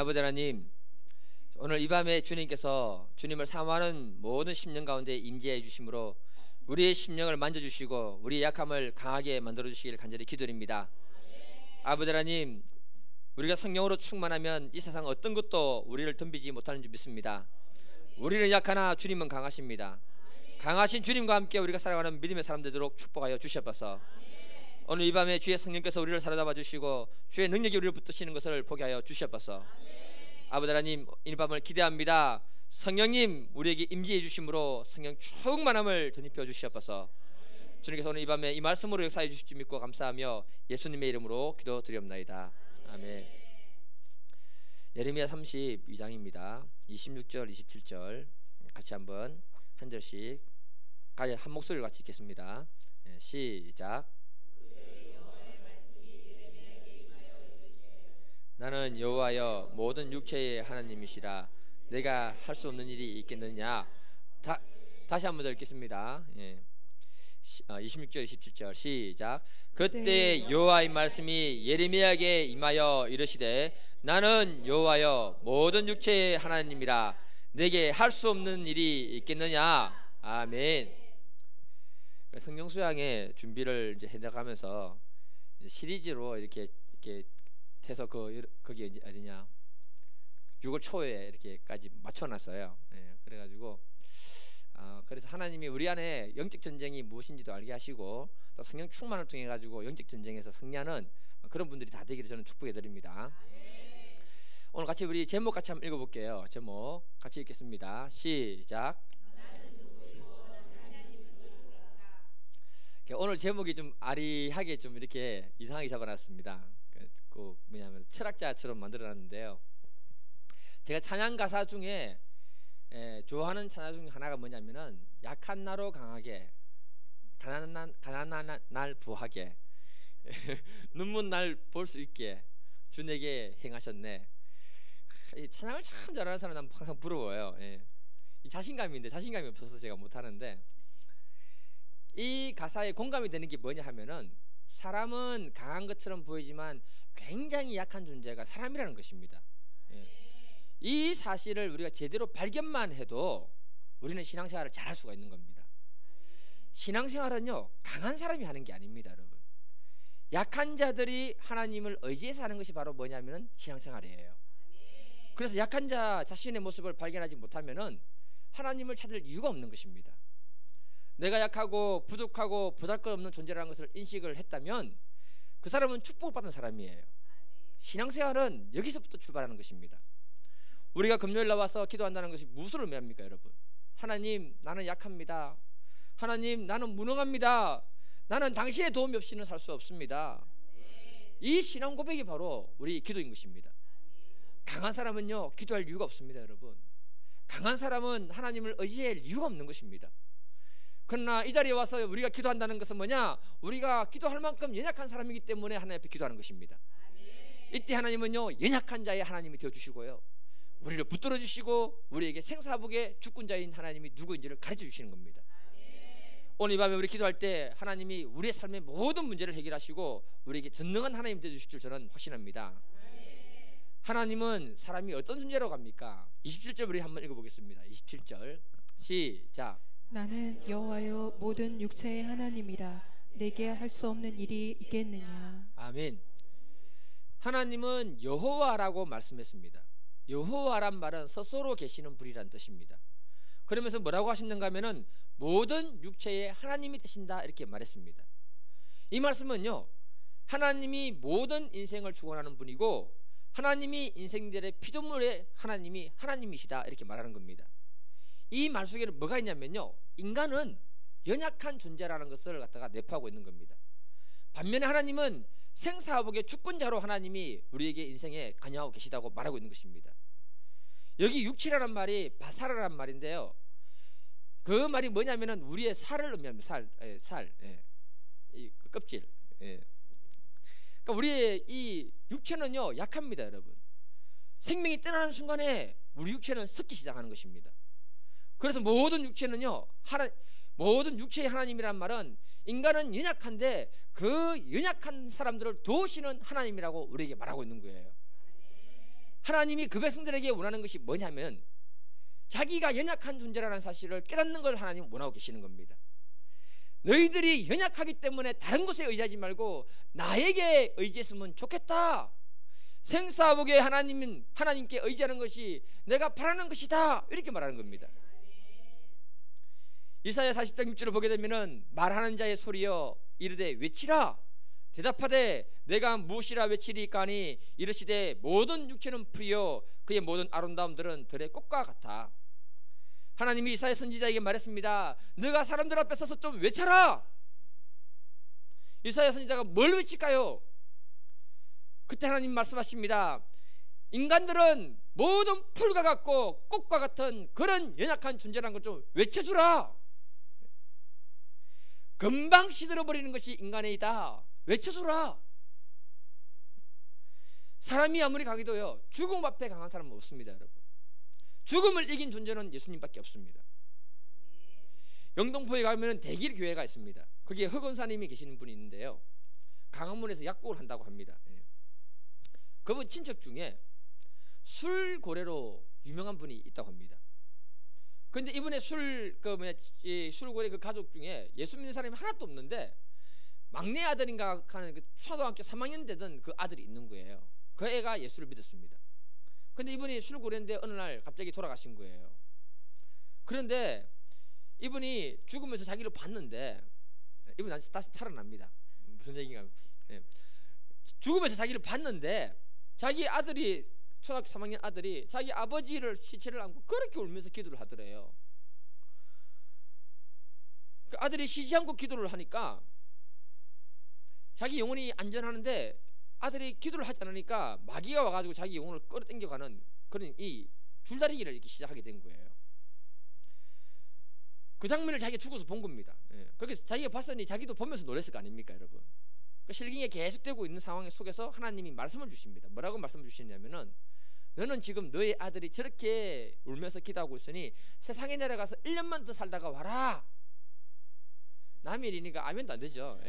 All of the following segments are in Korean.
아버지 하나님, 오늘 이 밤에 주님께서 주님을 사모하는 모든 심령 가운데 임재해 주심으로 우리의 심령을 만져주시고 우리의 약함을 강하게 만들어 주시길 간절히 기도드립니다. 아버지 하나님, 우리가 성령으로 충만하면 이 세상 어떤 것도 우리를 덤비지 못하는 줄 믿습니다. 우리는 약하나 주님은 강하십니다. 강하신 주님과 함께 우리가 살아가는 믿음의 사람 되도록 축복하여 주시옵소서. 오늘 이 밤에 주의 성령께서 우리를 사로잡아 주시고 주의 능력이 우리를 붙드시는 것을 보게 하여 주시옵소서. 아버지 하나님, 이 밤을 기대합니다. 성령님 우리에게 임재해 주심으로 성령 충만함을 덧입혀 주시옵소서. 주님께서 오늘 이 밤에 이 말씀으로 역사해 주실 줄 믿고 감사하며 예수님의 이름으로 기도드리옵나이다. 아멘. 예레미야 32장입니다. 26절 27절 같이 한번 한 절씩 한 목소리로 같이 읽겠습니다. 시작. 나는 여호와여 모든 육체의 하나님이시라. 내가 할 수 없는 일이 있겠느냐. 다시 한번 더 읽겠습니다. 26절 27절 시작. 그때 여호와의 말씀이 예레미야에게 임하여 이르시되 나는 여호와여 모든 육체의 하나님이라. 내게 할 수 없는 일이 있겠느냐. 아멘. 성경 수양의 준비를 이제 해나가면서 시리즈로 이렇게 해서 거기 어디냐 6월 초에 이렇게까지 맞춰놨어요. 그래가지고 그래서 하나님이 우리 안에 영적 전쟁이 무엇인지도 알게 하시고 또 성령 충만을 통해 가지고 영적 전쟁에서 승리하는 그런 분들이 다 되기를 저는 축복해 드립니다. 오늘 같이 우리 제목 같이 한번 읽어볼게요. 제목 같이 읽겠습니다. 시작. 오늘 제목이 좀 아리하게 좀 이렇게 이상하게 잡아놨습니다. 꼭 뭐냐면 철학자처럼 만들어놨는데요. 제가 찬양 가사 중에 좋아하는 찬양 중 하나가 뭐냐면은 약한 나로 강하게, 가난한 날 부하게, 눈먼 날 볼 수 있게 주 내게 행하셨네. 이 찬양을 참 잘하는 사람은 항상 부러워요. 이 자신감인데 자신감이 없어서 제가 못하는데, 이 가사에 공감이 되는 게 뭐냐 하면은 사람은 강한 것처럼 보이지만 굉장히 약한 존재가 사람이라는 것입니다. 이 사실을 우리가 제대로 발견만 해도 우리는 신앙생활을 잘할 수가 있는 겁니다. 신앙생활은요 강한 사람이 하는 게 아닙니다, 여러분. 약한 자들이 하나님을 의지해서 하는 것이 바로 뭐냐면은 신앙생활이에요. 그래서 약한 자 자신의 모습을 발견하지 못하면은 하나님을 찾을 이유가 없는 것입니다. 내가 약하고 부족하고 보잘것없는 존재라는 것을 인식을 했다면 그 사람은 축복을 받은 사람이에요. 신앙생활은 여기서부터 출발하는 것입니다. 우리가 금요일 나와서 기도한다는 것이 무엇을 의미합니까, 여러분? 하나님, 나는 약합니다. 하나님, 나는 무능합니다. 나는 당신의 도움이 없이는 살 수 없습니다. 이 신앙 고백이 바로 우리 기도인 것입니다. 강한 사람은요 기도할 이유가 없습니다, 여러분. 강한 사람은 하나님을 의지할 이유가 없는 것입니다. 그러나 이 자리에 와서 우리가 기도한다는 것은 뭐냐? 우리가 기도할 만큼 연약한 사람이기 때문에 하나님 앞에 기도하는 것입니다. 이때 하나님은요 연약한 자의 하나님이 되어주시고요, 우리를 붙들어 주시고 우리에게 생사복의 주권자인 하나님이 누구인지를 가르쳐 주시는 겁니다. 오늘 이 밤에 우리 기도할 때 하나님이 우리의 삶의 모든 문제를 해결하시고 우리에게 전능한 하나님 되어주실 줄 저는 확신합니다. 하나님은 사람이 어떤 존재라고 합니까? 27절 우리 한번 읽어보겠습니다. 27절 시작. 나는 여호와여 모든 육체의 하나님이라. 내게 할 수 없는 일이 있겠느냐. 아멘. 하나님은 여호와라고 말씀했습니다. 여호와란 말은 스스로 계시는 분이란 뜻입니다. 그러면서 뭐라고 하시는가 하면은 모든 육체의 하나님이 되신다 이렇게 말했습니다. 이 말씀은요 하나님이 모든 인생을 주관하는 분이고 하나님이 인생들의 피조물의 하나님이시다 이렇게 말하는 겁니다. 이 말 속에는 뭐가 있냐면요, 인간은 연약한 존재라는 것을 갖다가 내포하고 있는 겁니다. 반면에 하나님은 생사복의 주권자로 하나님이 우리에게 인생에 관여하고 계시다고 말하고 있는 것입니다. 여기 육체라는 말이 바사라는 말인데요, 그 말이 뭐냐면은 우리의 살을 의미합니다. 이 껍질. 그러니까 우리의 이 육체는요 약합니다, 여러분. 생명이 떠나는 순간에 우리 육체는 썩기 시작하는 것입니다. 그래서 모든 육체는요 모든 육체의 하나님이란 말은 인간은 연약한데 그 연약한 사람들을 도우시는 하나님이라고 우리에게 말하고 있는 거예요. 하나님이 그 백성들에게 원하는 것이 뭐냐면 자기가 연약한 존재라는 사실을 깨닫는 걸 하나님은 원하고 계시는 겁니다. 너희들이 연약하기 때문에 다른 곳에 의지하지 말고 나에게 의지했으면 좋겠다. 생사복의 하나님은 하나님께 의지하는 것이 내가 바라는 것이다. 이렇게 말하는 겁니다. 이사야 40장 6절을 보게 되면은 말하는 자의 소리여 이르되 외치라. 대답하되 내가 무엇이라 외치리까 하니 이르시되 모든 육체는 풀이요 그의 모든 아름다움들은 들의 꽃과 같아. 하나님이 이사야 선지자에게 말했습니다. 너가 사람들 앞에 서서 좀 외쳐라. 이사야 선지자가 뭘 외칠까요? 그때 하나님 말씀하십니다. 인간들은 모든 풀과 같고 꽃과 같은 그런 연약한 존재라는 걸 좀 외쳐주라. 금방 시들어버리는 것이 인간의 이다. 외쳐주라. 사람이 아무리 강해도요 죽음 앞에 강한 사람은 없습니다. 여러분, 죽음을 이긴 존재는 예수님밖에 없습니다. 영등포에 가면 대길 교회가 있습니다. 거기에 흑원사님이 계시는 분이 있는데요, 강화문에서 약국을 한다고 합니다. 그분 친척 중에 술고래로 유명한 분이 있다고 합니다. 그런데 이분의 술고래 그 가족 중에 예수 믿는 사람이 하나도 없는데 막내 아들인가 하는 그 초등학교 3학년 되던 그 아들이 있는 거예요. 그 애가 예수를 믿었습니다. 근데 이분이 술고래인데 어느 날 갑자기 돌아가신 거예요. 그런데 이분이 죽으면서 자기를 봤는데, 이분이 다시 살아납니다. 무슨 얘기인가? 죽으면서 자기를 봤는데 자기 아들이, 초등학교 3학년 아들이 자기 아버지를 시체를 안고 그렇게 울면서 기도를 하더래요. 그 아들이 쉬지 않고 기도를 하니까 자기 영혼이 안전하는데 아들이 기도를 하지 않으니까 마귀가 와가지고 자기 영혼을 끌어당겨가는 그런 이 줄다리기를 이렇게 시작하게 된 거예요. 그 장면을 자기가 죽어서 본 겁니다. 그래서 자기가 봤으니 자기도 보면서 놀랐을 거 아닙니까, 여러분? 그 실경에 계속되고 있는 상황 속에서 하나님이 말씀을 주십니다. 뭐라고 말씀을 주시냐면은 너는 지금 너의 아들이 저렇게 울면서 기도하고 있으니 세상에 내려가서 1년만 더 살다가 와라. 남의 일이니까 아멘도 안 되죠.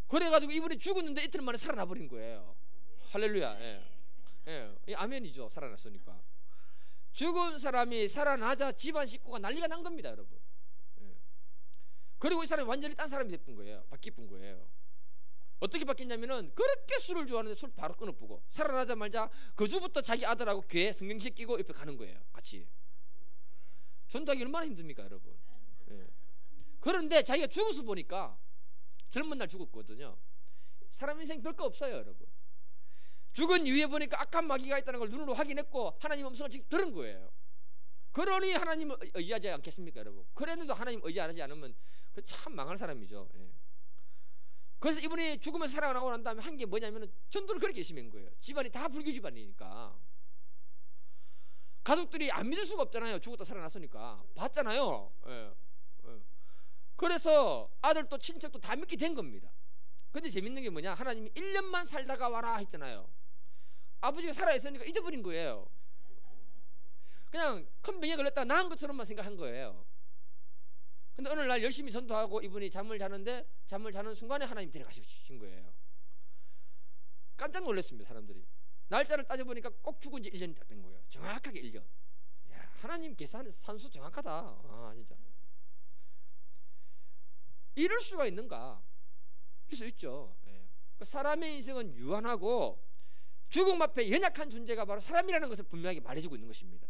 그래가지고 이분이 죽었는데 이틀 만에 살아나 버린 거예요. 할렐루야. 아멘이죠. 살아났으니까. 죽은 사람이 살아나자 집안 식구가 난리가 난 겁니다, 여러분. 그리고 이 사람이 완전히 딴 사람이 됐던 거예요. 바뀌었던 거예요. 어떻게 바뀌었냐면은 그렇게 술을 좋아하는데 술 바로 끊어쁘고 살아나자마자 그 주부터 자기 아들하고 교회 성경책 끼고 옆에 가는 거예요. 같이. 전도하기 얼마나 힘듭니까, 여러분? 그런데 자기가 죽어서 보니까 젊은 날 죽었거든요. 사람 인생 별거 없어요, 여러분. 죽은 이후에 보니까 악한 마귀가 있다는 걸 눈으로 확인했고 하나님 음성을 직접 들은 거예요. 그러니 하나님을 의지하지 않겠습니까, 여러분? 그랬는데도 하나님 의지하지 않으면 참 망할 사람이죠. 그래서 이분이 죽으면서 살아나고 난 다음에 한 게 뭐냐면은 전도를 그렇게 열심히 한 거예요. 집안이 다 불교 집안이니까 가족들이 안 믿을 수가 없잖아요. 죽었다 살아났으니까 봤잖아요. 그래서 아들도 친척도 다 믿게 된 겁니다. 근데 재밌는 게 뭐냐, 하나님이 1년만 살다가 와라 했잖아요. 아버지가 살아있으니까 잊어버린 거예요. 그냥 큰 병에 걸렸다가 나은 것처럼만 생각한 거예요. 근데 어느 날 열심히 전도하고 이분이 잠을 자는데 잠을 자는 순간에 하나님 데려가신 거예요. 깜짝 놀랐습니다, 사람들이. 날짜를 따져보니까 꼭 죽은 지 1년이 딱 된 거예요. 정확하게 1년. 야, 하나님 계산 산수 정확하다. 아, 진짜. 이럴 수가 있는가? 있을 수 있죠. 사람의 인생은 유한하고 죽음 앞에 연약한 존재가 바로 사람이라는 것을 분명하게 말해주고 있는 것입니다.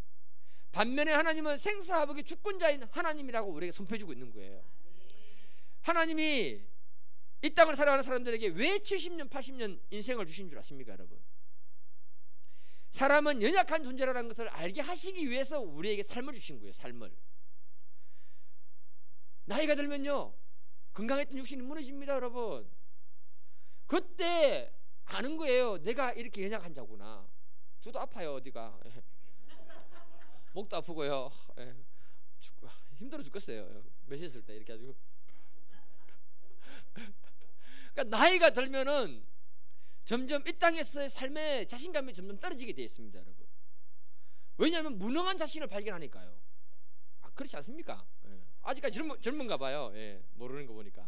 반면에 하나님은 생사화복의 주권자인 하나님이라고 우리에게 선포해주고 있는 거예요. 하나님이 이 땅을 살아가는 사람들에게 왜 70년 80년 인생을 주신 줄 아십니까, 여러분? 사람은 연약한 존재라는 것을 알게 하시기 위해서 우리에게 삶을 주신 거예요. 삶을. 나이가 들면요 건강했던 육신이 무너집니다, 여러분. 그때 아는 거예요. 내가 이렇게 연약한 자구나. 저도 아파요, 어디가. 목도 아프고요. 힘들어 죽겠어요. 몇시 있을 때 이렇게 가지고. 그러니까 나이가 들면은 점점 이 땅에서의 삶의 자신감이 점점 떨어지게 되어 있습니다, 여러분. 왜냐하면 무능한 자신을 발견하니까요. 그렇지 않습니까? 아직까지 젊은가 봐요. 모르는 거 보니까.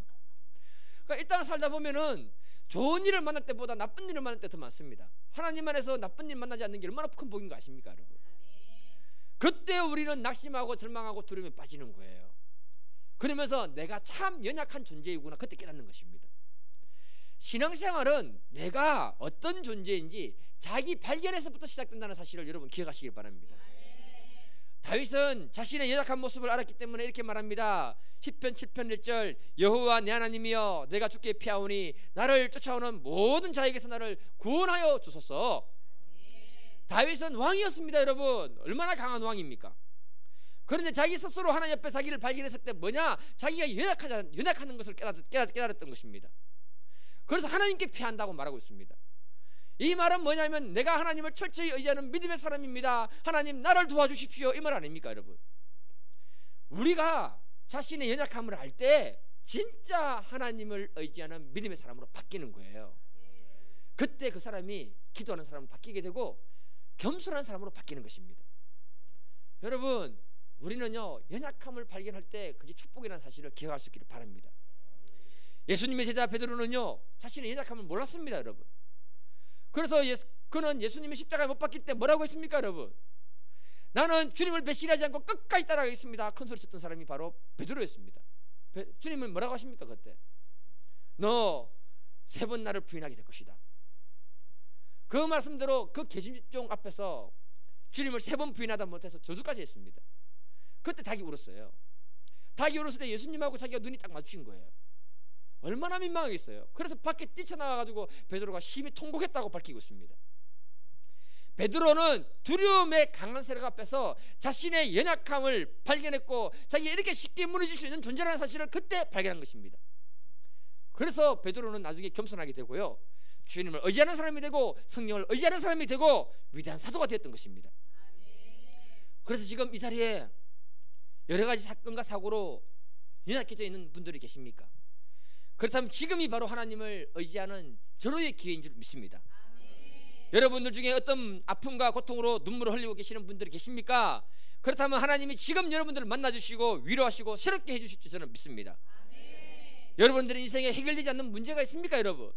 그러니까 일단 살다 보면은 좋은 일을 만날 때보다 나쁜 일을 만날 때 더 많습니다. 하나님 안에서 나쁜 일 만나지 않는 게 얼마나 큰 복인 거 아십니까, 여러분? 그때 우리는 낙심하고 절망하고 두려움에 빠지는 거예요. 그러면서 내가 참 연약한 존재이구나, 그때 깨닫는 것입니다. 신앙생활은 내가 어떤 존재인지 자기 발견에서부터 시작된다는 사실을 여러분 기억하시길 바랍니다. 다윗은 자신의 연약한 모습을 알았기 때문에 이렇게 말합니다. 시편 7편 1절, 여호와 내 하나님이여 내가 주께 피하오니 나를 쫓아오는 모든 자에게서 나를 구원하여 주소서. 다윗은 왕이었습니다. 여러분, 얼마나 강한 왕입니까? 그런데 자기 스스로 하나님 앞에 자기를 발견했을 때 뭐냐? 자기가 연약한 것을 깨달았던 것입니다. 그래서 하나님께 피한다고 말하고 있습니다. 이 말은 뭐냐면 내가 하나님을 철저히 의지하는 믿음의 사람입니다. 하나님 나를 도와주십시오, 이 말 아닙니까, 여러분? 우리가 자신의 연약함을 알 때 진짜 하나님을 의지하는 믿음의 사람으로 바뀌는 거예요. 그때 그 사람이 기도하는 사람으로 바뀌게 되고 겸손한 사람으로 바뀌는 것입니다. 여러분, 우리는요 연약함을 발견할 때 그게 축복이라는 사실을 기억할 수 있기를 바랍니다. 예수님의 제자 베드로는요 자신의 연약함을 몰랐습니다, 여러분. 그래서 그는 예수님의 십자가에 못 박힐 때 뭐라고 했습니까, 여러분? 나는 주님을 배신하지 않고 끝까지 따라가겠습니다. 큰 소리 쳤던 사람이 바로 베드로였습니다. 주님은 뭐라고 하십니까? 그때 너 3번 나를 부인하게 될 것이다. 그 말씀대로 그 개심종 앞에서 주님을 3번 부인하다 못해서 저주까지 했습니다. 그때 닭이 울었어요. 닭이 울었을 때 예수님하고 자기가 눈이 딱 마주친 거예요. 얼마나 민망하겠어요. 그래서 밖에 뛰쳐나와가지고 베드로가 심히 통곡했다고 밝히고 있습니다. 베드로는 두려움의 강한 세력 앞에서 자신의 연약함을 발견했고 자기가 이렇게 쉽게 무너질 수 있는 존재라는 사실을 그때 발견한 것입니다. 그래서 베드로는 나중에 겸손하게 되고요 주님을 의지하는 사람이 되고 성령을 의지하는 사람이 되고 위대한 사도가 되었던 것입니다. 그래서 지금 이 자리에 여러 가지 사건과 사고로 연약해져 있는 분들이 계십니까? 그렇다면 지금이 바로 하나님을 의지하는 절호의 기회인 줄 믿습니다. 여러분들 중에 어떤 아픔과 고통으로 눈물을 흘리고 계시는 분들이 계십니까? 그렇다면 하나님이 지금 여러분들을 만나주시고 위로하시고 새롭게 해주실 줄 저는 믿습니다. 여러분들의 인생에 해결되지 않는 문제가 있습니까, 여러분?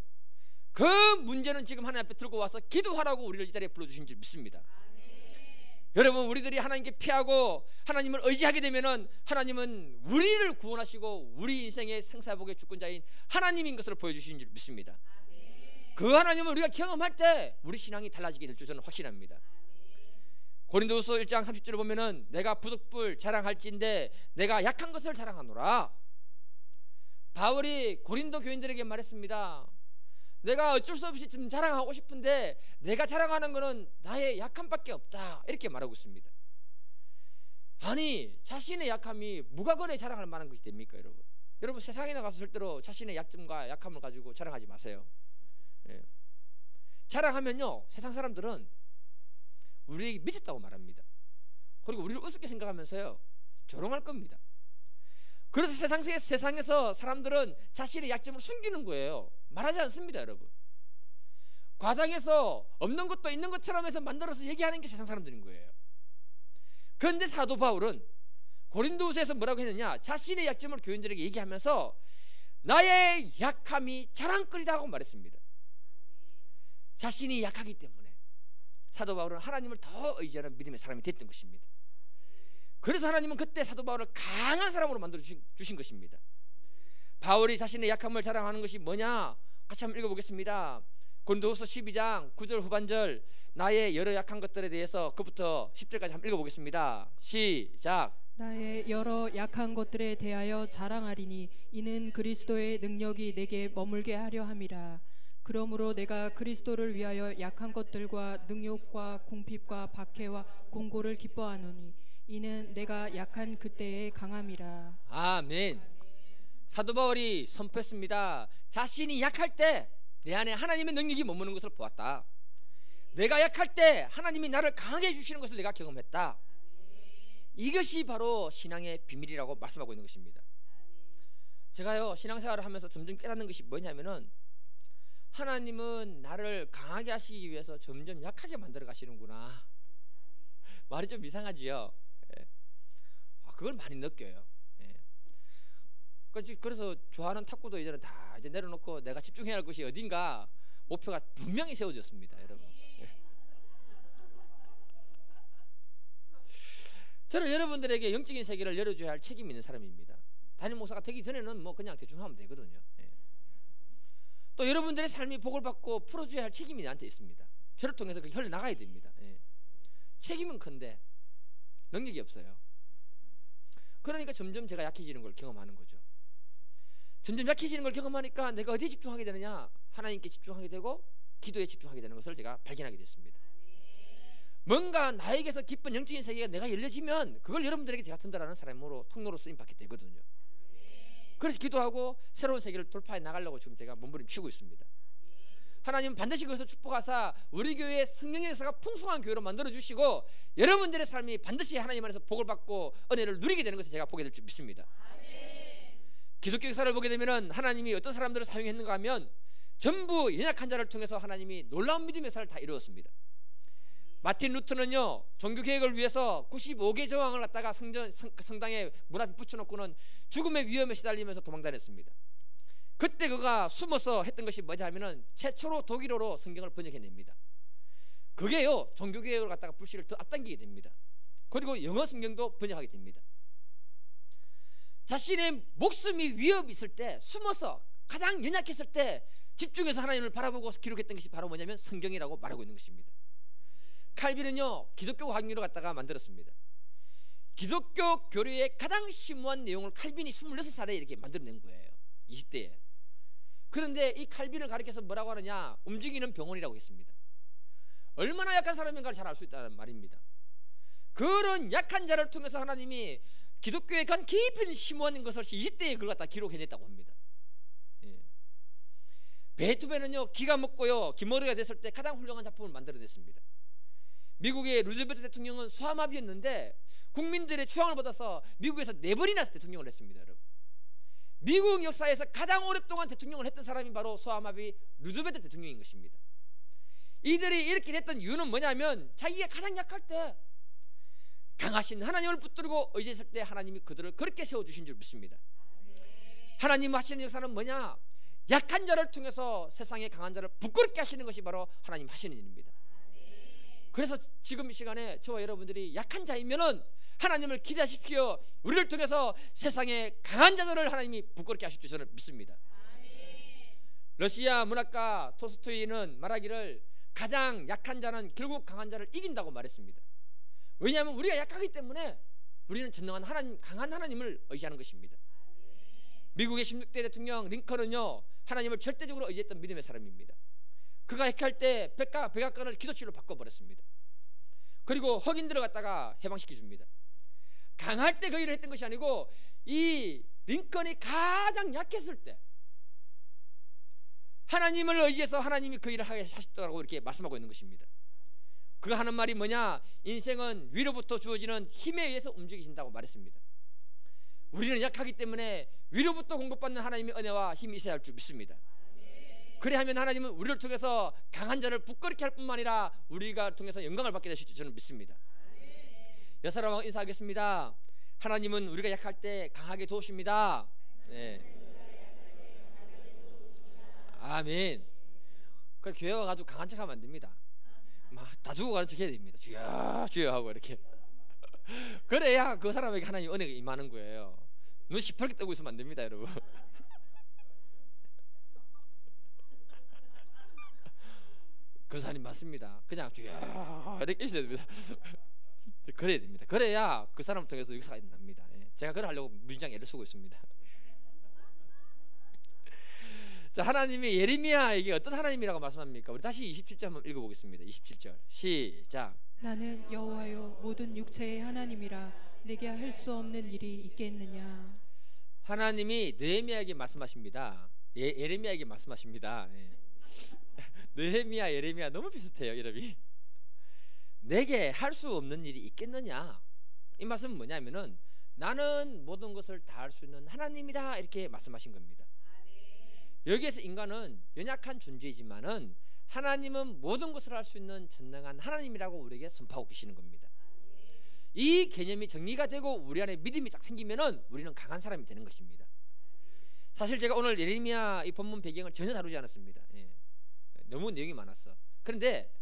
그 문제는 지금 하나님 앞에 들고 와서 기도하라고 우리를 이 자리에 불러주신 줄 믿습니다. 여러분, 우리들이 하나님께 피하고 하나님을 의지하게 되면은 하나님은 우리를 구원하시고 우리 인생의 생사복의 주권자인 하나님인 것을 보여주신 줄 믿습니다. 그 하나님을 우리가 경험할 때 우리 신앙이 달라지게 될 줄 저는 확신합니다. 고린도후서 1장 30절을 보면은 내가 부득불 자랑할진대 내가 약한 것을 자랑하노라. 바울이 고린도 교인들에게 말했습니다. 내가 어쩔 수 없이 좀 자랑하고 싶은데 내가 자랑하는 것은 나의 약함밖에 없다, 이렇게 말하고 있습니다. 아니, 자신의 약함이 무가건에 자랑할 만한 것이 됩니까, 여러분? 여러분, 세상에 나가서 절대로 자신의 약점과 약함을 가지고 자랑하지 마세요. 예. 자랑하면요 세상 사람들은 우리에게 미쳤다고 말합니다. 그리고 우리를 우습게 생각하면서요 조롱할 겁니다. 그래서 세상에서 사람들은 자신의 약점을 숨기는 거예요. 말하지 않습니다, 여러분. 과장해서 없는 것도 있는 것처럼 해서 만들어서 얘기하는 게 세상 사람들인 거예요. 그런데 사도 바울은 고린도후서에서 뭐라고 했느냐, 자신의 약점을 교인들에게 얘기하면서 나의 약함이 자랑거리다고 말했습니다. 자신이 약하기 때문에 사도 바울은 하나님을 더 의지하는 믿음의 사람이 됐던 것입니다. 그래서 하나님은 그때 사도 바울을 강한 사람으로 만들어 주신 것입니다. 바울이 자신의 약함을 자랑하는 것이 뭐냐, 같이 한번 읽어보겠습니다. 고린도후서 12장 9절 후반절, 나의 여러 약한 것들에 대해서 그부터 10절까지 한번 읽어보겠습니다. 시작. 나의 여러 약한 것들에 대하여 자랑하리니 이는 그리스도의 능력이 내게 머물게 하려 함이라. 그러므로 내가 그리스도를 위하여 약한 것들과 능욕과 궁핍과 박해와 공고를 기뻐하노니 이는 내가 약한 그때의 강함이라. 아멘. 사도 바울이 선포했습니다. 자신이 약할 때 내 안에 하나님의 능력이 머무는 것을 보았다. 내가 약할 때 하나님이 나를 강하게 해주시는 것을 내가 경험했다. 이것이 바로 신앙의 비밀이라고 말씀하고 있는 것입니다. 제가요 신앙생활을 하면서 점점 깨닫는 것이 뭐냐면은 하나님은 나를 강하게 하시기 위해서 점점 약하게 만들어 가시는구나. 말이 좀 이상하지요. 예. 그걸 많이 느껴요. 예. 그래서 좋아하는 탁구도 이제는 다 이제 내려놓고 내가 집중해야 할 것이 어딘가 목표가 분명히 세워졌습니다, 여러분. 저는 여러분들에게 영적인 세계를 열어줘야 할 책임이 있는 사람입니다. 담임 목사가 되기 전에는 뭐 그냥 대충 하면 되거든요. 또 여러분들의 삶이 복을 받고 풀어줘야 할 책임이 나한테 있습니다. 저를 통해서 그 혈 나가야 됩니다. 책임은 큰데 능력이 없어요. 그러니까 점점 제가 약해지는 걸 경험하는 거죠. 점점 약해지는 걸 경험하니까 내가 어디에 집중하게 되느냐? 하나님께 집중하게 되고 기도에 집중하게 되는 것을 제가 발견하게 됐습니다. 뭔가 나에게서 기쁜 영적인 세계가 내가 열려지면 그걸 여러분들에게 제가 전달하는 사람으로 통로로 쓰임받게 되거든요. 그래서 기도하고 새로운 세계를 돌파해 나가려고 지금 제가 몸부림치고 있습니다. 하나님은 반드시 그것을 축복하사 우리 교회의 성령의 역사가 풍성한 교회로 만들어주시고 여러분들의 삶이 반드시 하나님 안에서 복을 받고 은혜를 누리게 되는 것을 제가 보게 될 줄 믿습니다. 기독교 역사를 보게 되면 하나님이 어떤 사람들을 사용했는가 하면 전부 연약한 자를 통해서 하나님이 놀라운 믿음의 역사를 다 이루었습니다. 마틴 루터는요, 종교개혁을 위해서 95개 조항을 갖다가 성당에 문 앞에 붙여놓고는 죽음의 위험에 시달리면서 도망다녔습니다. 그때 그가 숨어서 했던 것이 뭐냐 하면은 최초로 독일어로 성경을 번역해냅니다. 그게요, 종교개혁을 갖다가 불씨를 더 앞당기게 됩니다. 그리고 영어 성경도 번역하게 됩니다. 자신의 목숨이 위협이 있을 때, 숨어서 가장 연약했을 때 집중해서 하나님을 바라보고 기록했던 것이 바로 뭐냐면 성경이라고 말하고 있는 것입니다. 칼빈은요, 기독교 확률을 갖다가 만들었습니다. 기독교 교리의 가장 심오한 내용을 칼빈이 26살에 이렇게 만들어낸 거예요. 20대에. 그런데 이 칼빈을 가리켜서 뭐라고 하느냐? 움직이는 병원이라고 했습니다. 얼마나 약한 사람인가를 잘 알 수 있다는 말입니다. 그런 약한 자를 통해서 하나님이 기독교의 간 깊은 심오한 것을 20대에 그걸 갖다 기록해냈다고 합니다. 베토벤은요, 기가 먹고요, 기머리가 됐을 때 가장 훌륭한 작품을 만들어냈습니다. 미국의 루즈벨트 대통령은 소아마비였는데 국민들의 추앙을 받아서 미국에서 4번이나 대통령을 했습니다. 여러분, 미국 역사에서 가장 오랫동안 대통령을 했던 사람이 바로 소아마비 루즈벨트 대통령인 것입니다. 이들이 이렇게 됐던 이유는 뭐냐면 자기가 가장 약할 때 강하신 하나님을 붙들고 의지했을 때 하나님이 그들을 그렇게 세워주신 줄 믿습니다. 하나님 하시는 역사는 뭐냐? 약한 자를 통해서 세상의 강한 자를 부끄럽게 하시는 것이 바로 하나님 하시는 일입니다. 그래서 지금 이 시간에 저와 여러분들이 약한 자이면은 하나님을 기대하십시오. 우리를 통해서 세상의 강한 자들을 하나님이 부끄럽게 하실 줄 저는 믿습니다. 러시아 문학가 토스토이는 말하기를 가장 약한 자는 결국 강한 자를 이긴다고 말했습니다. 왜냐하면 우리가 약하기 때문에 우리는 전능한 하나님, 강한 하나님을 의지하는 것입니다. 미국의 16대 대통령 링컨은요, 하나님을 절대적으로 의지했던 믿음의 사람입니다. 그가 핵할 때 백악관을 기도실로 바꿔버렸습니다. 그리고 흑인들을 갖다가 해방시켜 줍니다. 강할 때 그 일을 했던 것이 아니고 이 링컨이 가장 약했을 때 하나님을 의지해서 하나님이 그 일을 하게 하셨다고 이렇게 말씀하고 있는 것입니다. 그가 하는 말이 뭐냐? 인생은 위로부터 주어지는 힘에 의해서 움직이신다고 말했습니다. 우리는 약하기 때문에 위로부터 공급받는 하나님의 은혜와 힘이 있어야 할 줄 믿습니다. 그래야하면 하나님은 우리를 통해서 강한 자를 부끄럽게 할 뿐만 아니라 우리가 통해서 영광을 받게 되실 줄 저는 믿습니다. 여사람하고 인사하겠습니다. 하나님은 우리가 약할 때 강하게 도우십니다. 네. 아멘. 그래, 교회 와가지고 강한 척하면 안 됩니다. 막 다 주고 가는 척 해야 됩니다. 주여 주여 하고 이렇게. 그래야 그 사람에게 하나님 은혜가 임하는 거예요. 눈 시퍼렇게 뜨고 있으면 안 됩니다, 여러분. 그 사람이 맞습니다. 그냥 주여 이렇게 있어야 됩니다. 그래야 됩니다. 그래야 그 사람을 통해서 역사가 납니다. 제가 그걸 하려고 무진장 애를 쓰고 있습니다. 자, 하나님이 예레미야에게 어떤 하나님이라고 말씀합니까? 우리 다시 27절 한번 읽어보겠습니다. 27절 시작. 나는 여호와여 모든 육체의 하나님이라 내게 할 수 없는 일이 있겠느냐. 하나님이 느헤미야에게 말씀하십니다. 예레미야에게 말씀하십니다. 느헤미야 예레미야 너무 비슷해요, 이름이. 내게 할 수 없는 일이 있겠느냐. 이 말씀은 뭐냐면은 나는 모든 것을 다 할 수 있는 하나님이다, 이렇게 말씀하신 겁니다. 여기에서 인간은 연약한 존재이지만은 하나님은 모든 것을 할 수 있는 전능한 하나님이라고 우리에게 선포하고 계시는 겁니다. 이 개념이 정리가 되고 우리 안에 믿음이 딱 생기면은 우리는 강한 사람이 되는 것입니다. 사실 제가 오늘 예레미야 이 본문 배경을 전혀 다루지 않았습니다. 예. 너무 내용이 많았어. 그런데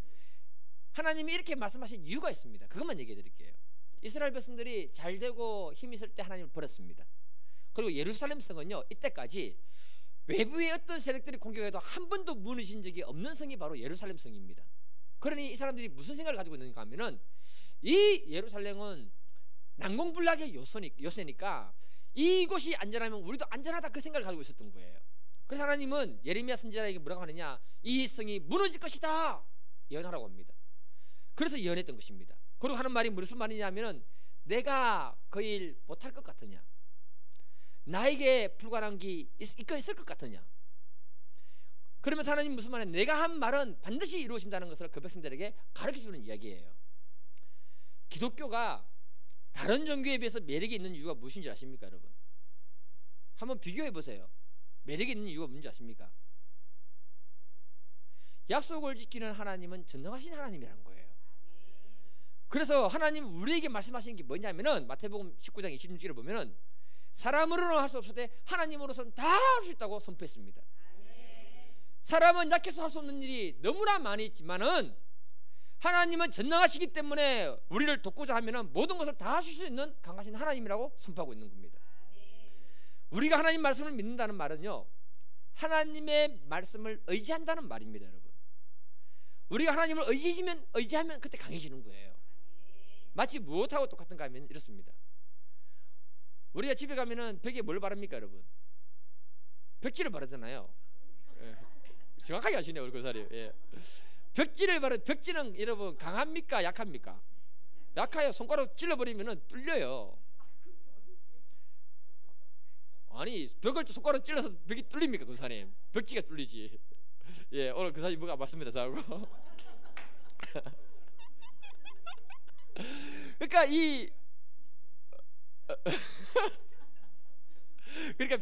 하나님이 이렇게 말씀하신 이유가 있습니다. 그것만 얘기해 드릴게요. 이스라엘 백성들이 잘되고 힘이 있을 때 하나님을 버렸습니다. 그리고 예루살렘 성은요, 이때까지 외부의 어떤 세력들이 공격해도 한 번도 무너진 적이 없는 성이 바로 예루살렘 성입니다. 그러니 이 사람들이 무슨 생각을 가지고 있는가 하면은, 이 예루살렘은 난공불락의 요새니까 이곳이 안전하면 우리도 안전하다, 그 생각을 가지고 있었던 거예요. 그래서 하나님은 예레미야 선지자에게 뭐라고 하느냐, 이 성이 무너질 것이다 예언하라고 합니다. 그래서 예언했던 것입니다. 그리고 하는 말이 무슨 말이냐면은, 내가 그 일 못할 것 같으냐, 나에게 불가능한 게 있을 것 같으냐. 그러면서 하나님 무슨 말이냐, 내가 한 말은 반드시 이루어진다는 것을 그 백성들에게 가르쳐주는 이야기예요. 기독교가 다른 종교에 비해서 매력이 있는 이유가 무엇인지 아십니까 여러분? 한번 비교해 보세요. 매력이 있는 이유가 뭔지 아십니까? 약속을 지키는 하나님은 전능하신 하나님이라는 거예요. 그래서 하나님 우리에게 말씀하시는 게 뭐냐면은, 마태복음 19장 26절을 보면은, 사람으로는 할 수 없을 때 하나님으로서는 다 할 수 있다고 선포했습니다. 사람은 약해서 할 수 없는 일이 너무나 많이 있지만은 하나님은 전능하시기 때문에 우리를 돕고자 하면은 모든 것을 다 하실 수 있는 강하신 하나님이라고 선포하고 있는 겁니다. 우리가 하나님 말씀을 믿는다는 말은요, 하나님의 말씀을 의지한다는 말입니다. 여러분, 우리가 하나님을 의지하면 그때 강해지는 거예요. 마치 무엇하고 똑같은가 하면 이렇습니다. 우리가 집에 가면은 벽에 뭘 바릅니까 여러분? 벽지를 바르잖아요. 예. 정확하게 아시네요 우리 고사리. 예. 벽지는 여러분 강합니까 약합니까? 약해요. 손가락 찔러버리면은 뚫려요. 아니, 벽을 손가락 찔러서 벽이 뚫립니까 고사님? 벽지가 뚫리지. 예, 오늘 고사님 뭐가 맞습니다 저하고. 그러니까 그러니까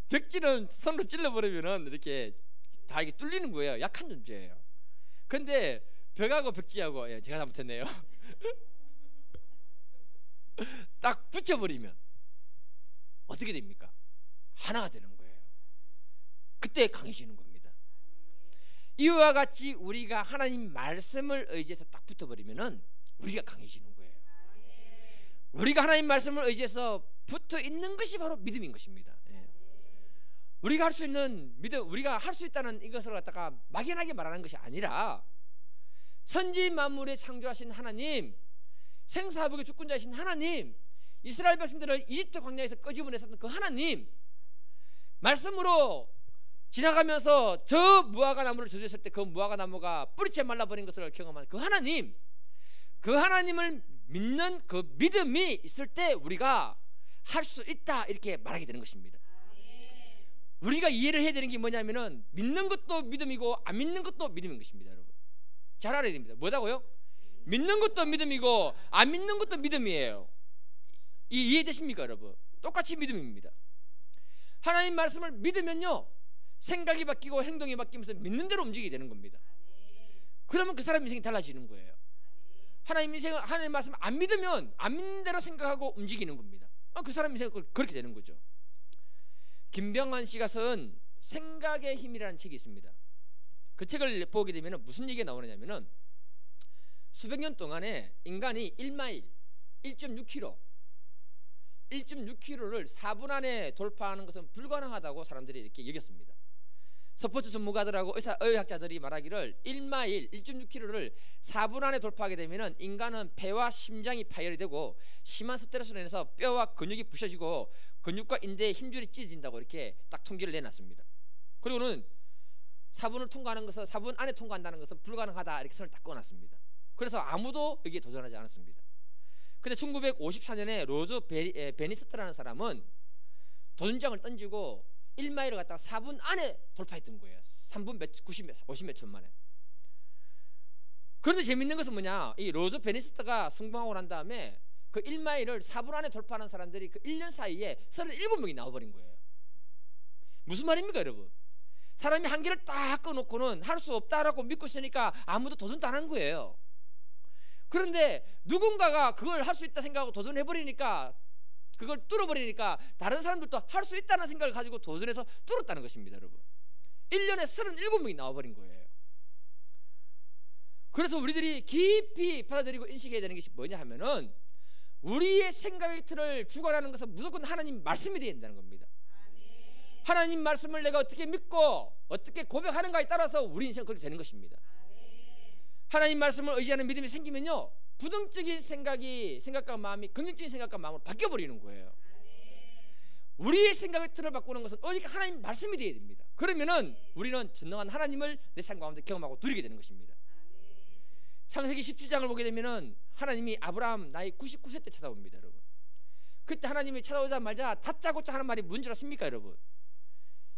벽지는 손으로 찔러버리면은 이렇게 다 이게 뚫리는 거예요. 약한 존재예요. 근데 벽하고 벽지하고, 예, 제가 잘못했네요. 딱 붙여버리면 어떻게 됩니까? 하나가 되는 거예요. 그때 강해지는 겁니다. 이와 같이 우리가 하나님 말씀을 의지해서 딱 붙어버리면은 우리가 강해지는 거예요. 우리가 하나님 말씀을 의지해서 붙어 있는 것이 바로 믿음인 것입니다. 예. 우리가 할 수 있는 믿음, 우리가 할 수 있다는 이것을 갖다가 막연하게 말하는 것이 아니라, 천지 만물에 창조하신 하나님, 생사복의 주권자이신 하나님, 이스라엘 백성들을 이집트 광야에서 끄집어냈었던 그 하나님, 말씀으로 지나가면서 저 무화과 나무를 저주했을 때 그 무화과 나무가 뿌리채 말라버린 것을 경험한 그 하나님, 그 하나님을 믿는 그 믿음이 있을 때 우리가 할 수 있다 이렇게 말하게 되는 것입니다. 우리가 이해를 해야 되는 게 뭐냐면은, 믿는 것도 믿음이고 안 믿는 것도 믿음인 것입니다. 여러분 잘 알아야 됩니다. 뭐라고요? 믿는 것도 믿음이고 안 믿는 것도 믿음이에요. 이해되십니까 여러분? 똑같이 믿음입니다. 하나님 말씀을 믿으면요, 생각이 바뀌고 행동이 바뀌면서 믿는 대로 움직이게 되는 겁니다. 그러면 그 사람 인생이 달라지는 거예요. 하나님 말씀 안 믿으면 안 믿는 대로 생각하고 움직이는 겁니다. 그 사람 인생은 그렇게 되는 거죠. 김병환 씨가 쓴 생각의 힘이라는 책이 있습니다. 그 책을 보게 되면 무슨 얘기가 나오느냐면은, 수백 년 동안에 인간이 1마일 1.6km를 4분 안에 돌파하는 것은 불가능하다고 사람들이 이렇게 여겼습니다. 스포츠 전문가들하고 의학자들이 말하기를 1마일 1.6km를 4분 안에 돌파하게 되면 인간은 폐와 심장이 파열이 되고 심한 스트레스로 인해서 뼈와 근육이 부셔지고 근육과 인대의 힘줄이 찢어진다고 이렇게 딱 통계를 내놨습니다. 그리고는 4분 안에 통과한다는 것은 불가능하다 이렇게 선을 딱 꺼놨습니다. 그래서 아무도 여기에 도전하지 않았습니다. 근데 1954년에 로즈 베니스트라는 사람은 도전장을 던지고 1마일을 갖다가 4분 안에 돌파했던 거예요. 3분 50몇 초 만에. 그런데 재밌는 것은 뭐냐, 이 로즈 베니스트가 성공하고 난 다음에 그 1마일을 4분 안에 돌파하는 사람들이 그 1년 사이에 37명이 나와버린 거예요. 무슨 말입니까 여러분? 사람이 한계를 딱 끊어놓고는 할 수 없다라고 믿고 있으니까 아무도 도전도 안 한 거예요. 그런데 누군가가 그걸 할 수 있다 생각하고 도전해버리니까 그걸 뚫어버리니까 다른 사람들도 할 수 있다는 생각을 가지고 도전해서 뚫었다는 것입니다. 여러분, 1년에 37명이 나와버린 거예요. 그래서 우리들이 깊이 받아들이고 인식해야 되는 것이 뭐냐 하면은, 우리의 생각의 틀을 주관하는 것은 무조건 하나님 말씀이 되어야 된다는 겁니다. 하나님 말씀을 내가 어떻게 믿고 어떻게 고백하는가에 따라서 우리 인생은 그렇게 되는 것입니다. 하나님 말씀을 의지하는 믿음이 생기면요, 부정적인 생각과 마음이 긍정적인 생각과 마음으로 바뀌어버리는 거예요. 우리의 생각의 틀을 바꾸는 것은 오직 하나님 말씀이 되어야 됩니다. 그러면은 우리는 전능한 하나님을 내 삶 가운데 경험하고 누리게 되는 것입니다. 창세기 17장을 보게 되면은 하나님이 아브라함 나이 99세 때 찾아옵니다. 여러분, 그때 하나님이 찾아오자마자 다짜고짜 하는 말이 뭔 줄 아십니까? 여러분,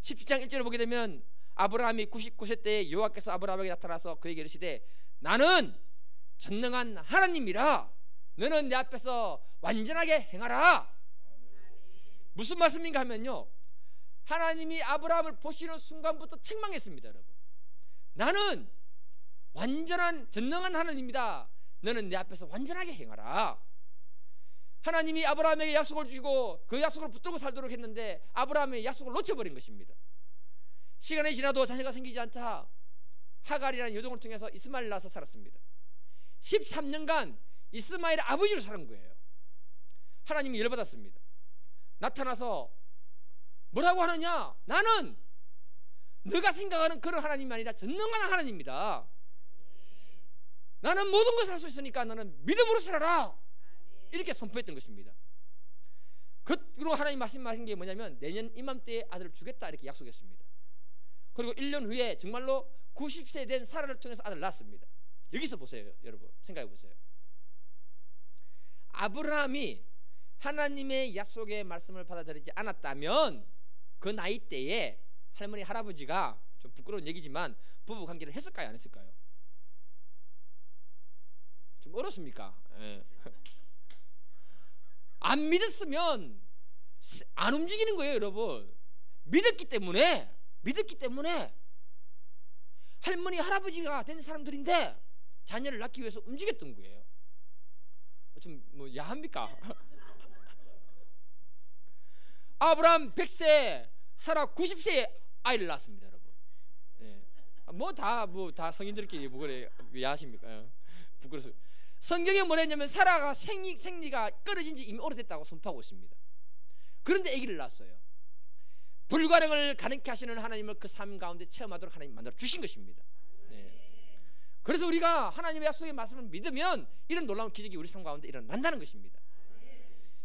17장 1절을 보게 되면 아브라함이 99세 때 여호와께서 아브라함에게 나타나서 그에게 이르시되, 나는 전능한 하나님이라 너는 내 앞에서 완전하게 행하라. 무슨 말씀인가 하면요, 하나님이 아브라함을 보시는 순간부터 책망했습니다. 여러분, 나는 완전한 전능한 하나님이다. 너는 내 앞에서 완전하게 행하라. 하나님이 아브라함에게 약속을 주시고 그 약속을 붙들고 살도록 했는데 아브라함의 약속을 놓쳐버린 것입니다. 시간이 지나도 자녀가 생기지 않자 하갈이라는 여종을 통해서 이스마엘을 낳아서 살았습니다. 13년간 이스마엘의 아버지로 사는 거예요. 하나님이 열받았습니다. 나타나서 뭐라고 하느냐, 나는 네가 생각하는 그런 하나님이 아니라 전능한 하나님이다. 나는 모든 것을 할 수 있으니까 너는 믿음으로 살아라. 이렇게 선포했던 것입니다. 그리고 하나님 말씀하신 게 뭐냐면, 내년 이맘때에 아들을 주겠다 이렇게 약속했습니다. 그리고 1년 후에 정말로 90세 된 사라를 통해서 아들을 낳았습니다. 여기서 보세요. 여러분, 생각해 보세요. 아브라함이 하나님의 약속의 말씀을 받아들이지 않았다면 그 나이 때에 할머니 할아버지가, 좀 부끄러운 얘기지만, 부부 관계를 했을까요, 안 했을까요? 좀 어렵습니까? 예. 안 믿었으면 안 움직이는 거예요. 여러분, 믿었기 때문에 할머니 할아버지가 된 사람들인데 자녀를 낳기 위해서 움직였던 거예요. 좀 뭐 야합니까? 아브라함 100세, 사라 90세에 아이를 낳았습니다. 여러분, 예. 뭐 다 성인들끼리 뭐 그래 야하십니까? 예. 부끄러워서 성경에 뭐라 했냐면, 사라가 생리가 끊어진 지 이미 오래됐다고 선포하고 있습니다. 그런데 아기를 낳았어요. 불가능을 가능케 하시는 하나님을 그 삶 가운데 체험하도록 하나님 만들어 주신 것입니다. 네. 그래서 우리가 하나님의 약속의 말씀을 믿으면 이런 놀라운 기적이 우리 삶 가운데 일어난다는 것입니다.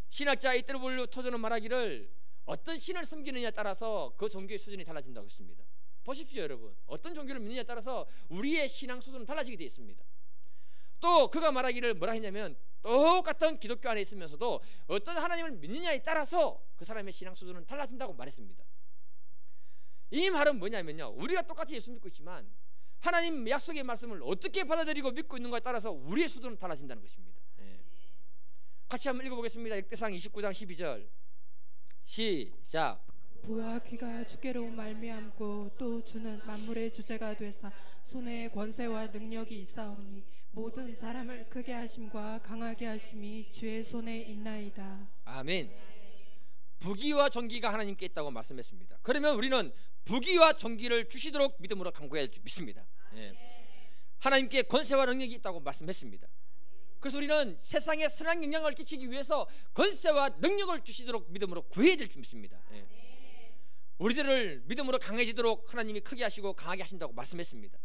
신학자 이때르볼루 토저는 말하기를, 어떤 신을 섬기느냐에 따라서 그 종교의 수준이 달라진다고 했습니다. 보십시오. 여러분, 어떤 종교를 믿느냐에 따라서 우리의 신앙 수준은 달라지게 되어 있습니다. 또 그가 말하기를 뭐라 했냐면, 똑같은 기독교 안에 있으면서도 어떤 하나님을 믿느냐에 따라서 그 사람의 신앙 수준은 달라진다고 말했습니다. 이 말은 뭐냐면요, 우리가 똑같이 예수 믿고 있지만 하나님 약속의 말씀을 어떻게 받아들이고 믿고 있는가에 따라서 우리의 수준은 달라진다는 것입니다. 예. 같이 한번 읽어보겠습니다. 역대상 29장 12절 시작. 부와 귀가 주께로 말미암고 또 주는 만물의 주제가 되사 손에 권세와 능력이 있사오니 모든 사람을 크게 하심과 강하게 하심이 주의 손에 있나이다. 아멘. 부귀와 존귀가 하나님께 있다고 말씀했습니다. 그러면 우리는 부귀와 존귀를 주시도록 믿음으로 간구해야 할 줄 믿습니다. 예. 하나님께 권세와 능력이 있다고 말씀했습니다. 그래서 우리는 세상에 선한 영향을 끼치기 위해서 권세와 능력을 주시도록 믿음으로 구해야 될 줄 믿습니다. 예. 우리들을 믿음으로 강해지도록 하나님이 크게 하시고 강하게 하신다고 말씀했습니다.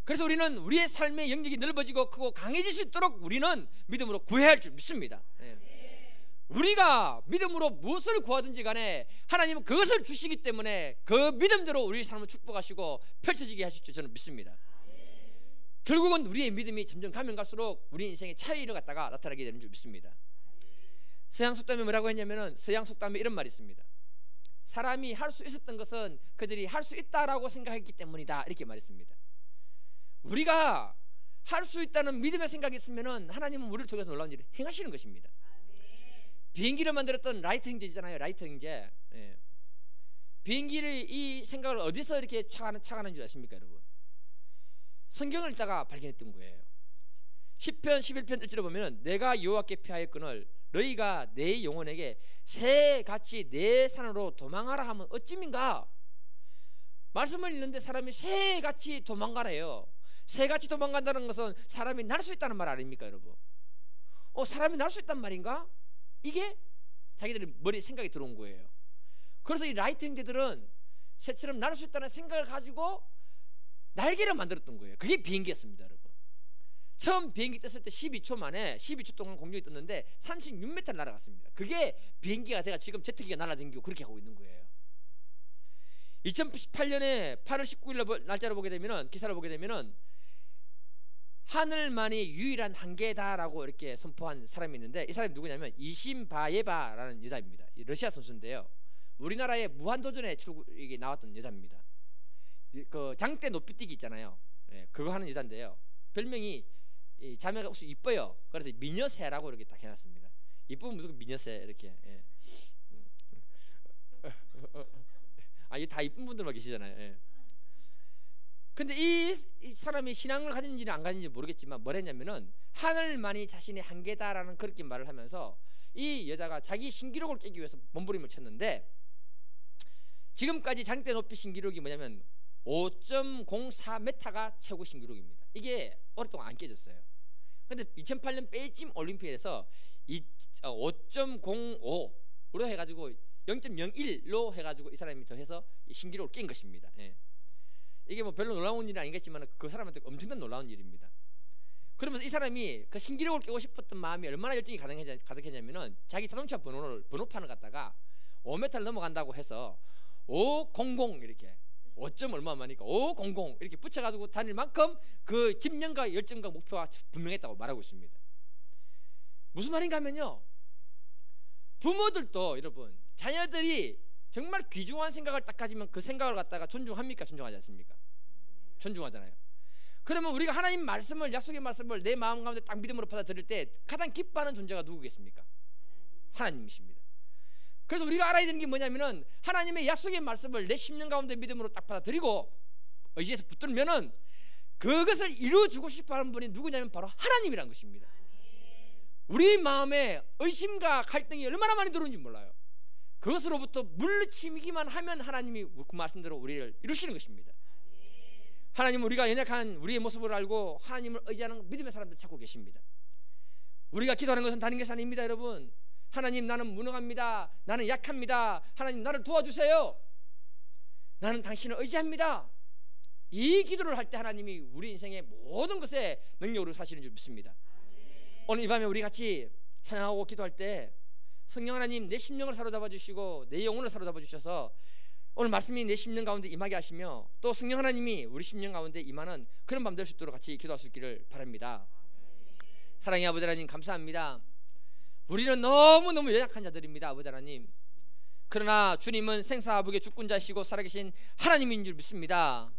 그래서 우리는 우리의 삶의 영역이 넓어지고 크고 강해질 수 있도록 우리는 믿음으로 구해야 할 줄 믿습니다. 예. 우리가 믿음으로 무엇을 구하든지 간에 하나님은 그것을 주시기 때문에 그 믿음대로 우리의 삶을 축복하시고 펼쳐지게 하실 줄 저는 믿습니다. 결국은 우리의 믿음이 점점 가면 갈수록 우리 인생의 차이를 갖다가 나타나게 되는 줄 믿습니다. 서양 속담에 뭐라고 했냐면은, 서양 속담에 이런 말이 있습니다. 사람이 할 수 있었던 것은 그들이 할 수 있다라고 생각했기 때문이다, 이렇게 말했습니다. 우리가 할 수 있다는 믿음의 생각이 있으면은 하나님은 우리를 통해서 놀라운 일을 행하시는 것입니다. 비행기를 만들었던 라이트 형제 있잖아요. 라이트 형제. 예. 비행기를 이 생각을 어디서 이렇게 착안한 줄 아십니까, 여러분? 성경을 읽다가 발견했던 거예요. 10편 11편 1절에 보면은, 내가 여호와께 피하였거늘 너희가 내 영혼에게 새같이 내 산으로 도망하라 하면 어찌민가? 말씀을 읽는데 사람이 새같이 도망가래요. 새같이 도망간다는 것은 사람이 날 수 있다는 말 아닙니까, 여러분? 사람이 날 수 있단 말인가? 이게 자기들의 머리에 생각이 들어온 거예요. 그래서 이 라이트 형제들은 새처럼 날 수 있다는 생각을 가지고 날개를 만들었던 거예요. 그게 비행기였습니다, 여러분. 처음 비행기 떴을 때 12초 만에 12초 동안 공중에 떴는데 36m를 날아갔습니다. 그게 비행기가 제가 지금 제트기가 날아다니고 그렇게 하고 있는 거예요. 2018년에 8월 19일 날짜를 보게 되면은, 기사를 보게 되면은 하늘만이 유일한 한계다라고 이렇게 선포한 사람이 있는데, 이 사람이 누구냐면 이신바예바라는 여자입니다. 러시아 선수인데요. 우리나라의 무한도전에 이게 나왔던 여자입니다. 그 장대 높이뛰기 있잖아요. 그거 하는 여자인데요. 별명이 자매가 혹시 이뻐요. 그래서 미녀새라고 이렇게 딱 해놨습니다. 이쁘면 무조건 미녀새 이렇게. 이게 다 이쁜 분들만 계시잖아요. 근데 이 사람이 신앙을 가진지는 안 가진지 모르겠지만 뭘 했냐면은 하늘만이 자신의 한계다라는 그렇게 말을 하면서 이 여자가 자기 신기록을 깨기 위해서 몸부림을 쳤는데, 지금까지 장대 높이 신기록이 뭐냐면 5.04m가 최고 신기록입니다. 이게 오랫동안 안 깨졌어요. 근데 2008년 베이징 올림픽에서 5.05로 해가지고 0.01로 해가지고 이 사람이 더해서 신기록을 깬 것입니다. 이게 뭐 별로 놀라운 일은 아니겠지만 그 사람한테 엄청난 놀라운 일입니다. 그러면서 이 사람이 그 신기록을 깨고 싶었던 마음이 얼마나 열정이 가득했냐면은 자기 자동차 번호판을 갖다가 5m를 넘어간다고 해서 500 이렇게 5점 얼마만이니까 500 이렇게 붙여가지고 다닐 만큼 그 집념과 열정과 목표가 분명했다고 말하고 있습니다. 무슨 말인가 하면요, 부모들도 여러분 자녀들이 정말 귀중한 생각을 딱 가지면 그 생각을 갖다가 존중합니까? 존중하지 않습니까? 존중하잖아요. 그러면 우리가 하나님 말씀을, 약속의 말씀을 내 마음 가운데 딱 믿음으로 받아들일 때 가장 기뻐하는 존재가 누구겠습니까? 하나님이십니다. 그래서 우리가 알아야 되는 게 뭐냐면은 하나님의 약속의 말씀을 내 심령 가운데 믿음으로 딱 받아들이고 의지해서 붙들면은 그것을 이루어주고 싶어하는 분이 누구냐면 바로 하나님이란 것입니다. 우리 마음에 의심과 갈등이 얼마나 많이 들어오는지 몰라요. 그것으로부터 물리치기만 하면 하나님이 그 말씀대로 우리를 이루시는 것입니다. 하나님은 우리가 연약한 우리의 모습을 알고 하나님을 의지하는 믿음의 사람들 찾고 계십니다. 우리가 기도하는 것은 다른 것이 아닙니다, 여러분. 하나님, 나는 무능합니다. 나는 약합니다. 하나님, 나를 도와주세요. 나는 당신을 의지합니다. 이 기도를 할 때 하나님이 우리 인생의 모든 것에 능력으로 사시는 줄 믿습니다. 오늘 이 밤에 우리 같이 찬양하고 기도할 때 성령 하나님, 내 심령을 사로잡아 주시고 내 영혼을 사로잡아 주셔서 오늘 말씀이 내 심령 가운데 임하게 하시며 또 성령 하나님이 우리 심령 가운데 임하는 그런 밤 될 수 있도록 같이 기도할 수 있기를 바랍니다. 사랑의 아버지 하나님, 감사합니다. 우리는 너무너무 연약한 자들입니다, 아버지 하나님. 그러나 주님은 생사하복의 주권자시고 살아계신 하나님인 줄 믿습니다.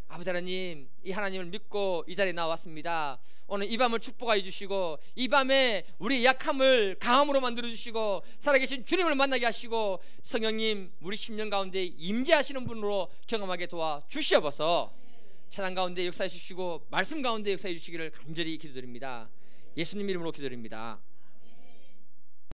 아버지 하나님, 이 하나님을 믿고 이 자리에 나왔습니다. 오늘 이 밤을 축복하여 주시고 이 밤에 우리의 약함을 강함으로 만들어 주시고 살아계신 주님을 만나게 하시고 성령님, 우리 심령 가운데 임재하시는 분으로 경험하게 도와 주시옵소서. 찬양 가운데 역사해 주시고 말씀 가운데 역사해 주시기를 간절히 기도드립니다. 예수님 이름으로 기도드립니다.